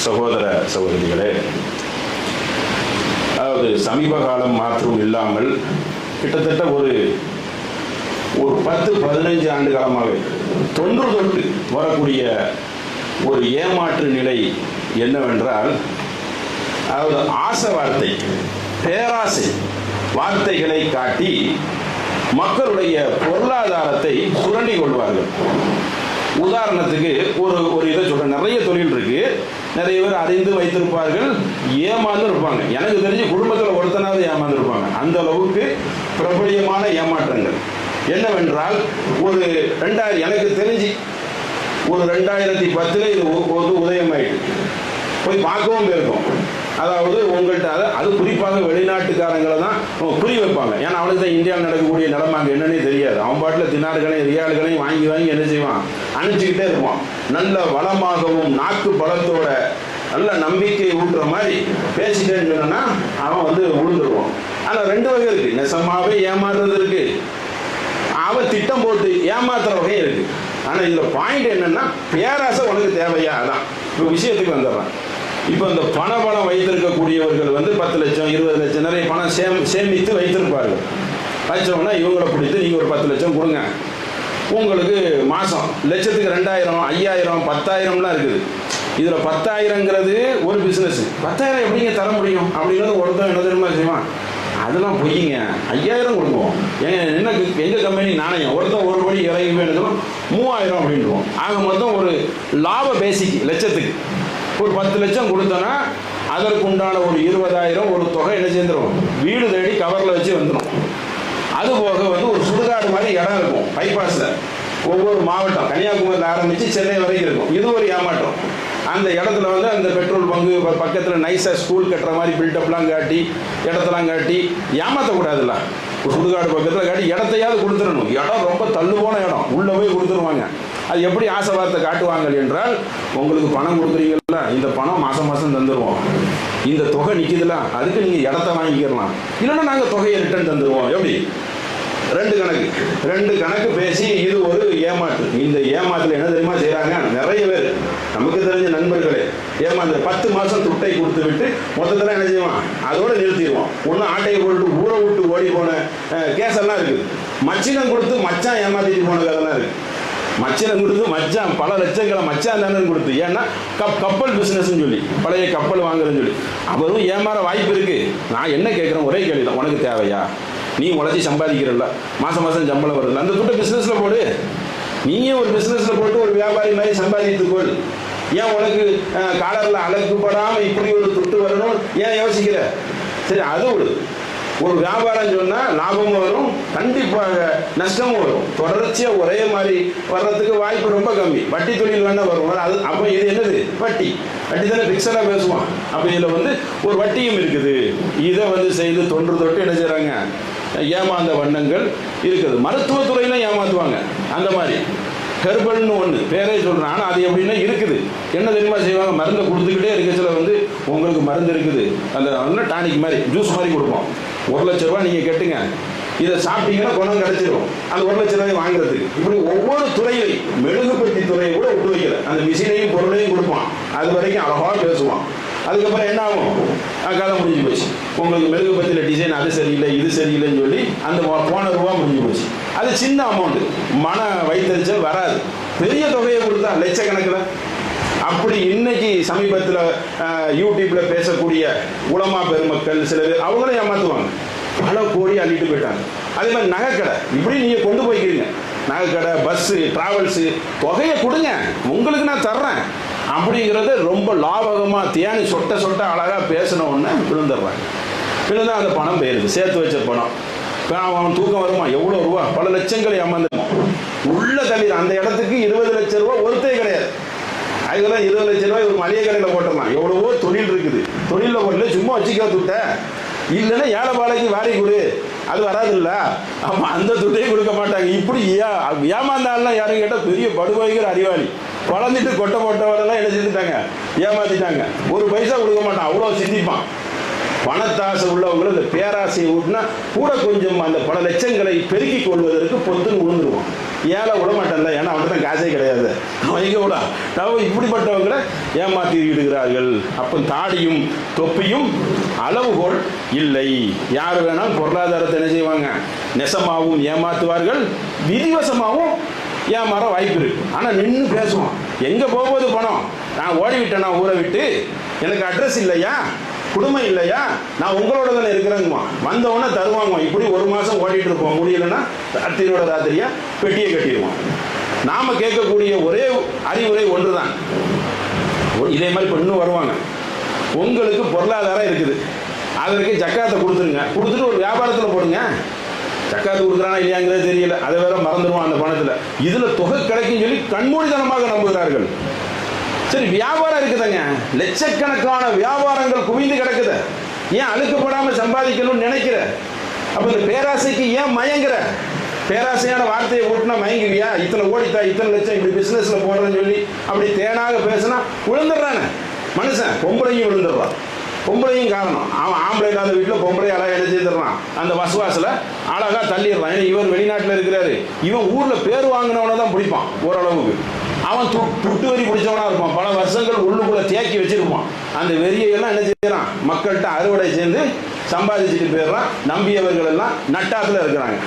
சகோதர சகோதரிகளே, அதாவது சமீப காலம் மாற்றம் இல்லாமல் கிட்டத்தட்ட ஒரு 10-15 ஆண்டு காலமாக தொன்று தொட்டு வரக்கூடிய ஒரு ஏமாற்று நிலை என்னவென்றால், அதாவது ஆசை வார்த்தை, பேராசை வார்த்தைகளை காட்டி மக்களுடைய பொருளாதாரத்தை சுரண்டி கொள்வார்கள். உதாரணத்துக்கு ஒரு இதை சொல்றேன். நிறைய தொழில் இருக்கு, நிறைய பேர் அறிந்து வைத்திருப்பார்கள், ஏமாந்து இருப்பாங்க. எனக்கு தெரிஞ்சு குடும்பத்தில் ஒருத்தனாவது ஏமாந்து இருப்பாங்க. அந்த அளவுக்கு பிரபலியமான ஏமாற்றங்கள் என்னவென்றால், எனக்கு தெரிஞ்சு ஒரு 2010 இது உதயமாயிட்டு போய் பார்க்கவும் போயிருக்கோம். அதாவது உங்கள்கிட்ட அது குறிப்பாக வெளிநாட்டுக்காரங்களை தான் புரி வைப்பாங்க. ஏன்னா அவனுக்கு தான் இந்தியாவில் நடக்கக்கூடிய நிலைமை அங்கே என்னன்னே தெரியாது. அவன் பாட்டில் தினார்களையும் ரியால்களையும் வாங்கி என்ன செய்வான், அனுப்பிச்சுக்கிட்டே இருப்பான். நல்ல வளமாகவும் நாக்கு பலத்தோட நல்ல நம்பிக்கை ஊட்டுற மாதிரி பேசிட்டேன்னு சொன்னா அவன் விழுந்துருவான். ஆனால் 2 வகை இருக்கு. நெசமாவே ஏமாறுறது இருக்கு, அவன் திட்டம் போட்டு ஏமாத்துற வகையும் இருக்கு. ஆனால் இதில் பாயிண்ட் என்னன்னா, பேராசை உனக்கு தேவையா? அதான் இப்போ விஷயத்துக்கு வந்துடுறான். இப்போ இந்த பணம் வைத்திருக்கக்கூடியவர்கள் 10 லட்சம் 20 லட்சம் நிறைய பணம் சேமித்து வைத்திருப்பார்கள். வச்சோம்னா இவங்களை பிடித்து நீங்கள் ஒரு 10 லட்சம் கொடுங்க, உங்களுக்கு மாதம் லட்சத்துக்கு 2000, 5000, 10,000லாம் இருக்குது. இதில் 10,000ங்கிறது ஒரு பிஸ்னஸ். 10,000 எப்படிங்க தர முடியும் அப்படிங்கிறது ஒருத்தன் என்ன தெரியுமா செய்வான், அதெல்லாம் பொய்யுங்க, 5000 கொடுப்போம். எங்கள் கம்பெனி நாணயம் ஒருத்தன் 1 கோடி இறங்கி வேணுங்களும் 3000 அப்படின்வோம். ஆக மொத்தம் ஒரு லாப பேசிக் லட்சத்துக்கு ஒரு 10 லட்சம் கொடுத்தோன்னா அதற்கு உண்டான ஒரு 20,000 ஒரு தொகை என்ன சேர்ந்துடும், வீடு தேடி கவரில் வச்சு வந்துடும். அதுபோக ஒரு சுடுகாடு மாதிரி இடம் இருக்கும் பைபாஸில். ஒவ்வொரு மாவட்டம் கன்னியாகுமரியில் ஆரம்பித்து சென்னை வரைக்கும் இருக்கும். இது ஒரு ஏமாற்றம். அந்த இடத்துல அந்த பெட்ரோல் பங்கு பக்கத்தில் நைஸாக ஸ்கூல் கட்டுற மாதிரி பில்டப்லாம் காட்டி இடத்தெல்லாம் காட்டி ஏமாற்றக்கூடாதுல்ல. சுடுகாடு பக்கத்தில் காட்டி இடத்தையாவது கொடுத்துடணும். இடம் ரொம்ப தள்ளுபோன இடம், உள்ளே போய் கொடுத்துருவாங்க. அது எப்படி ஆசை வார்த்தை காட்டுவாங்க என்றால், உங்களுக்கு பணம் கொடுக்குறீங்கள, இந்த பணம் மாதம் தந்துடுவோம், இந்த தொகை நிற்கிதுல, அதுக்கு நீங்கள் இடத்த வாங்கிக்கிறலாம், இல்லைன்னா நாங்கள் தொகையை ரிட்டர்ன் தந்துடுவோம். எப்படி 2 கணக்கு பேசி இது ஒரு ஏமாற்று. இந்த ஏமாத்துல என்ன தெரியுமா செய்யறாங்க, நிறைய பேர் நமக்கு தெரிஞ்ச நண்பர்களே ஏமாந்து 10 மாதம் துட்டை கொடுத்து விட்டு மொத்தத்தில் என்ன செய்வான், அதோட நிறுத்திடுவான். ஒன்று ஆட்டையை போட்டு ஊரை விட்டு ஓடி போன கேஸெல்லாம் இருக்குது. மச்சினம் கொடுத்து மச்சான் ஏமாத்திட்டு போன கதெல்லாம் இருக்கு. மச்சினம் கொடுத்து மச்சான் பல லட்சங்களை மச்சான் தானே கொடுத்து, ஏன்னா கப்பல் பிஸ்னஸ் சொல்லி பழைய கப்பல் வாங்குறேன்னு சொல்லி அவரும் ஏமாற வாய்ப்பு இருக்கு. நான் என்ன கேட்குறேன், ஒரே கேள்வி தான், உனக்கு தேவையா? நீ உழைச்சி சம்பாதிக்கிறல்ல, மாதம் சம்பளம் வருதுல்ல, அந்த துட்டை பிஸ்னஸ்ல போடு. நீயே ஒரு பிஸ்னஸ்ல போட்டு ஒரு வியாபாரி மாதிரி சம்பாதித்துக்கொள். ஏன் உனக்கு காலரில் அழகுப்படாமல் இப்படி ஒரு துட்டு வரணும் ஏன் யோசிக்கிற? சரி, அது ஒரு வியாபாரம் சொன்னால் லாபமும் வரும், கண்டிப்பாக நஷ்டமும் வரும். தொடர்ச்சியாக ஒரே மாதிரி வர்றதுக்கு வாய்ப்பு ரொம்ப கம்மி. வட்டி தொழில் வேணா வரும். அது அப்போ இது என்னது, வட்டி தானே பிக்சடாக பேசுவான். அப்போ இதில் ஒரு வட்டியும் இருக்குது. இதை செய்து தொன்று தொட்டு என்ன செய்கிறாங்க, ஏமாந்த வண்ணங்கள் இருக்குது. மருத்துவத்துறையில ஏமாத்துவாங்க. அந்த மாதிரி ஹெர்பல்னு ஒன்று பேரே சொல்கிறேன், ஆனால் அது எப்படின்னா இருக்குது. என்ன தெரியுமா செய்வாங்க, மருந்தை கொடுத்துக்கிட்டே இருக்கச்சில் உங்களுக்கு மருந்து இருக்குது, அந்த டானிக் மாதிரி ஜூஸ் மாதிரி கொடுப்போம். 1 லட்ச ரூபா நீங்கள் கெட்டுங்க, இதை சாப்பிட்டீங்கன்னா குணம் கிடைச்சிடும். அந்த 1 லட்ச ரூபாய் வாங்குறதுக்கு இப்படி ஒவ்வொரு துறையிலையும், மெழுகுபத்தி துறையை கூட விட்டு வைக்கல, அந்த மிஷினையும் பொருளையும் கொடுப்பான். அது வரைக்கும் அழகாக பேசுவான். அதுக்கப்புறம் என்ன ஆகும், கதை முடிஞ்சு போச்சு. உங்களுக்கு மெழுகுபத்தியில் டிசைன் அது சரியில்லை இது சரியில்லைன்னு சொல்லி அந்த போன ரூபா முடிஞ்சு போச்சு. அது சின்ன அமௌண்ட்டு, மன வைத்தறிச்சல் வராது. பெரிய தொகையை கொடுத்தா லட்சக்கணக்கில். அப்படி இன்னைக்கு சமீபத்தில் யூடியூப்ல பேசக்கூடிய உலமா பெருமக்கள் சில பேர் அவங்களும் ஏமாத்துவாங்க. பல கோடி அள்ளிட்டு போயிட்டாங்க. அதே மாதிரி நகைக்கடை, இப்படி நீங்கள் கொண்டு போய்க்கிறீங்க, நகைக்கடை, பஸ்ஸு, டிராவல்ஸு, தொகையை கொடுங்க, உங்களுக்கு நான் தர்றேன் அப்படிங்கிறத ரொம்ப லாபகமாக தேனி சொட்ட அழகாக பேசின உடனே விழுந்துடுறாங்க. விழுந்தா அந்த பணம் போயிருது, சேர்த்து வச்ச பணம். அவன் தூக்கம் வருமா, எவ்வளோ ரூபா, பல லட்சங்கள் ஏமாந்துருவான். உள்ள தள்ளி அந்த இடத்துக்கு 20 லட்ச ரூபா ஒருத்தே கிடையாது. அதுக்கெல்லாம் 20 லட்ச ரூபாய் ஒரு மளிகை கடையில் போட்டலாம். எவ்வளவோ தொழில் இருக்குது, தொழிலில் போடல, சும்மா வச்சுக்க துட்ட, இல்லைன்னா ஏழை பாலைக்கு வாரி கொடு, அது வராது இல்லை. ஆமாம், அந்த துட்டையும் கொடுக்க மாட்டாங்க. இப்படி ஏமாந்தாலாம் யாரும் கேட்டால் பெரிய படுகொலைங்கிற அறிவாளி. வளர்ந்துட்டு கொட்டை போட்டவரெல்லாம் என்ன செஞ்சுட்டாங்க, ஏமாத்திட்டாங்க. 1 பைசா கொடுக்க மாட்டான், அவ்வளோ சிந்திப்பான். பணத்தாசை உள்ளவங்களும் இந்த பேராசையை ஊட்டினா கூட கொஞ்சம் அந்த பல லட்சங்களை பெருக்கிக் கொள்வதற்கு பொறுத்துன்னு விழுந்துருவான். ஏழை விட மாட்டேன்ல, ஏன்னா அவன்கிட்ட தான் காசே கிடையாது, அவன் எங்கே விட. நம்ம இப்படிப்பட்டவங்களை ஏமாற்றி இருக்கிறார்கள். அப்போ தாடியும் தொப்பியும் அளவுகோல் இல்லை. யார் வேணாலும் பொருளாதாரத்தை என்ன செய்வாங்க, நெசமாகவும் ஏமாற்றுவார்கள், விதிவசமாகவும் ஏமாற வாய்ப்பு இருக்கு. ஆனால் நின்று பேசுவோம், எங்கே போகும்போது பணம், நான் ஓடிவிட்டேன், நான் ஊரை விட்டு, எனக்கு அட்ரஸ் இல்லையா, குடும்பம் இல்லையா, நான் உங்களோட தானே இருக்கிறேங்குமா, வந்தவொடனே தருவாங்க. இப்படி ஒரு மாதம் ஓடிட்டு இருப்போம், முடியலன்னா ராத்திரியோட ராத்திரியா பெட்டியை கட்டிடுவோம். நாம கேட்கக்கூடிய ஒரே அறிவுரை ஒன்று தான், இதே மாதிரி இப்போ இன்னும் வருவாங்க, உங்களுக்கு பொருளாதாரம் இருக்குது, அதற்கு ஜக்காத்தை கொடுத்துருங்க, கொடுத்துட்டு ஒரு வியாபாரத்தில் போடுங்க. ஜக்காத்து கொடுக்குறானா இல்லையாங்கிறது தெரியல, அதை வேற மறந்துடுவான் அந்த பணத்தில். இதில் தொகை கிடைக்கும் சொல்லி கண்மூடித்தனமாக நம்புகிறார்கள். சரி, வியாபாரம் இருக்குதுங்க, லட்சக்கணக்கான வியாபாரங்கள் குவிந்து கிடக்குது, ஏன் அழுக்கப்படாமல் சம்பாதிக்கணும்னு நினைக்கிற? அப்போ இந்த பேராசைக்கு ஏன் மயங்குற? பேராசையான வார்த்தையை ஓட்டுனா மயங்குவியா? இத்தனை ஓடித்தா, இத்தனை லட்சம் இப்படி பிசினஸ்ல போடுறேன்னு சொல்லி அப்படி தேனாக பேசினா விழுந்துடுறானே மனுஷன். பொம்பளையும் விழுந்துடுறான், பொம்பளையும் காரணம். அவன் ஆம்பளை இல்லாத வீட்டில் பொம்பளை அழகாக என்ன செய்துடுறான், அந்த வசுவாசில் அழகாக தள்ளிடுறான். ஏன்னா இவர் வெளிநாட்டில் இருக்கிறாரு, இவன் ஊரில் பேர் வாங்கினவனை தான் பிடிப்பான் ஓரளவுக்கு. அவன் துட்டு வரி பிடிச்சவனா இருப்பான், பல வருஷங்கள் உள்ளுக்குள்ள தேக்கி வச்சிருப்பான். அந்த வெறியெல்லாம் என்ன செய்யறான், மக்கள்கிட்ட அறுவடை சேர்ந்து சம்பாதிச்சுட்டு போயிடுறான். நம்பியவர்கள் எல்லாம் நட்டாத்துல இருக்கிறாங்க.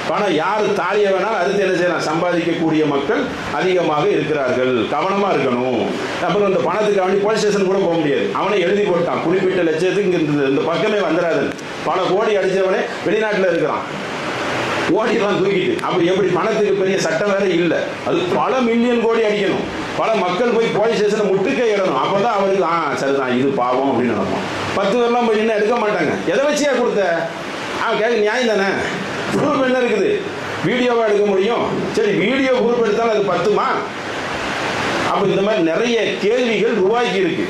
பணம் யாரு தாலிய வேணாலும் அதுக்கு என்ன செய்யலாம், சம்பாதிக்கக்கூடிய மக்கள் அதிகமாக இருக்கிறார்கள். கவனமா இருக்கணும். அப்புறம் இந்த பணத்துக்கு அவனி போலீஸ் ஸ்டேஷன் கூட போக முடியாது, அவனை எழுதி போட்டான் குறிப்பிட்ட லட்சத்துக்கு இந்த பக்கமே வந்துடாது. பல கோடி அடிச்சவனே வெளிநாட்டில் இருக்கிறான், ஓடிலாம் தூக்கிட்டு. அப்படி எப்படி பணத்துக்கு பெரிய சட்டம் வேற இல்லை, அது பல மில்லியன் கோடி அடிக்கணும், பல மக்கள் போய் போலீஸ் ஸ்டேஷனை முட்டுக்கை இடணும். அப்பதான் அவருக்கு சரிதான் இது பாவம் அப்படின்னு நினைப்போம். 10 பேர்லாம் போய் நின்று எடுக்க மாட்டாங்க. எதை வச்சியா கொடுத்த? கேட்க நியாயம் தானே, ப்ரூஃப் என்ன இருக்குது, வீடியோவா எடுக்க முடியும். சரி, வீடியோ ப்ரூஃப் எடுத்தாலும் அது பத்துமா? அப்போ இந்த மாதிரி நிறைய கேள்விகள் ரூபாய்க்கு இருக்கு.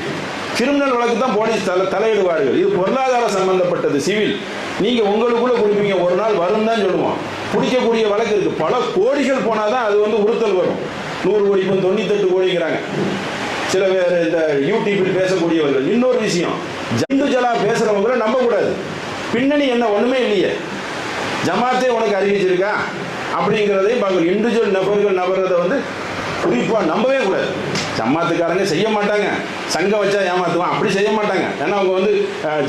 கிரிமினல் வழக்கு தான் போலீஸ் தலையிடுவார்கள். இது பொருளாதார சம்பந்தப்பட்டது, சிவில். நீங்க உங்களுக்குள்ள குடிப்பீங்க, ஒரு நாள் வரும் தான் சொல்லுவோம். பிடிக்கக்கூடிய வழக்கு இருக்கு, பல கோடிகள் போனாதான் அது உறுத்தல் வரும். 100 கோடி, இப்போ 98 கோடிங்கிறாங்க சில பேர் இந்த யூடியூபில் பேசக்கூடியவர்கள். இன்னொரு விஷயம், இந்துஜலா பேசுறவங்களை நம்பக்கூடாது. பின்னணி என்ன ஒண்ணுமே இல்லையே, ஜமாத்தே உனக்கு அறிவிச்சிருக்கா அப்படிங்கிறதையும் பார்க்கணும். இண்டிவிஜுவல் நபர்களை குறிப்பா நம்பவே கூடாது. ஜமாத்துக்காரங்க செய்ய மாட்டாங்க, சங்கம் வச்சா ஏமாத்துவான், அப்படி செய்ய மாட்டாங்க. ஏன்னா அவங்க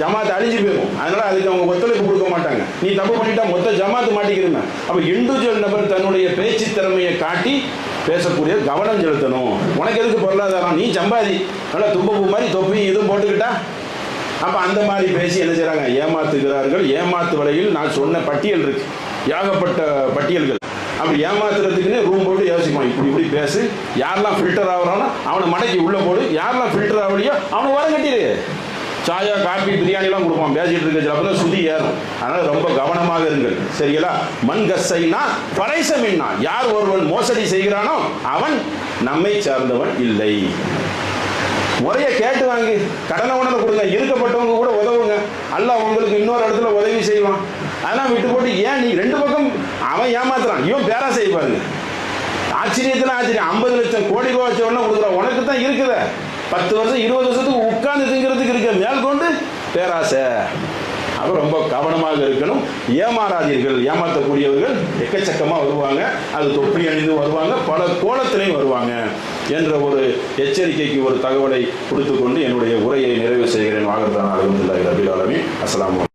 ஜமாத்து அழிஞ்சு போயிடும், அதனால அதுக்கு அவங்க ஒத்துழைப்பு கொடுக்க மாட்டாங்க. நீ தப்பு பண்ணிட்டா மொத்த ஜமாத்து மாட்டிக்கிறீங்க. அப்ப இண்டிவிஜுவல் நபர் தன்னுடைய பேச்சு திறமையை காட்டி பேசக்கூடிய கவனம் செலுத்தணும். உனக்கு எதுக்கு பொருளாதாரம், நீ சம்பாதி, நல்லா தும்பப்பூ மாதிரி தொப்பி இதுவும் போட்டுக்கிட்டா. அப்ப அந்த மாதிரி பேசி என்ன செய்யறாங்க, ஏமாத்துகிறார்கள். ஏமாத்து வலையில் நான் சொன்ன பட்டியல் இருக்கு, ஏகப்பட்ட பட்டியல்கள். அப்படி ஏமாத்துறதுக்குன்னு ரூம் போட்டு யோசிப்பான், இப்படி பேசு, யாரெல்லாம் ஃபில்டர் ஆகுறானோ அவனை மடக்கி உள்ள போடு, யாரெல்லாம் ஃபில்டர் ஆகலையோ அவனை வர கட்டிடு. சாயா காபி பிரியாணிலாம் கொடுப்பான் பேசிட்டு இருக்க, அப்பதான் சுதி ஏறும். அதனால ரொம்ப கவனமாக இருங்கள், சரிங்களா? மண் கசைனா பரைசமின்னா, யார் ஒருவன் மோசடி செய்கிறானோ அவன் நம்மை சார்ந்தவன் இல்லை. முறையை கேட்டு வாங்கி கடனை உடனே கொடுங்க, இருக்கப்பட்டவங்க கூட உதவுங்க, அல்லாஹ் உங்களுக்கு இன்னொரு இடத்துல உதவி செய்வான். அதெல்லாம் விட்டு போட்டு ஏன் நீ ரெண்டு பக்கம் அவன் ஏமாத்துறான், இவன் பேராசை பாருங்க. ஆச்சரியத்துல ஆச்சரியம், 50 லட்சம் கோடி ரூபா வச்சவன கொடுக்குறான், உனக்கு தான் இருக்குத 10 வருஷம் 20 வருஷத்துக்கு உட்கார்ந்து திங்கிறதுக்கு இருக்க, மேல் கொண்டு பேராசை. அப்ப ரொம்ப கவனமாக இருக்கணும். ஏமாறாதீர்கள். ஏமாற்றக்கூடியவர்கள் எக்கச்சக்கமாக வருவாங்க, அது தொப்பி அணிந்து வருவாங்க, பல கோலத்திலையும் வருவாங்க என்ற ஒரு எச்சரிக்கைக்கு ஒரு தகவலை கொடுத்துக்கொண்டு என்னுடைய உரையை நிறைவு செய்கிறேன். வாகத்தான அலமதுல்லாஹி ரபில் ஆலமீன். அஸ்ஸலாமு அலைக்கும்.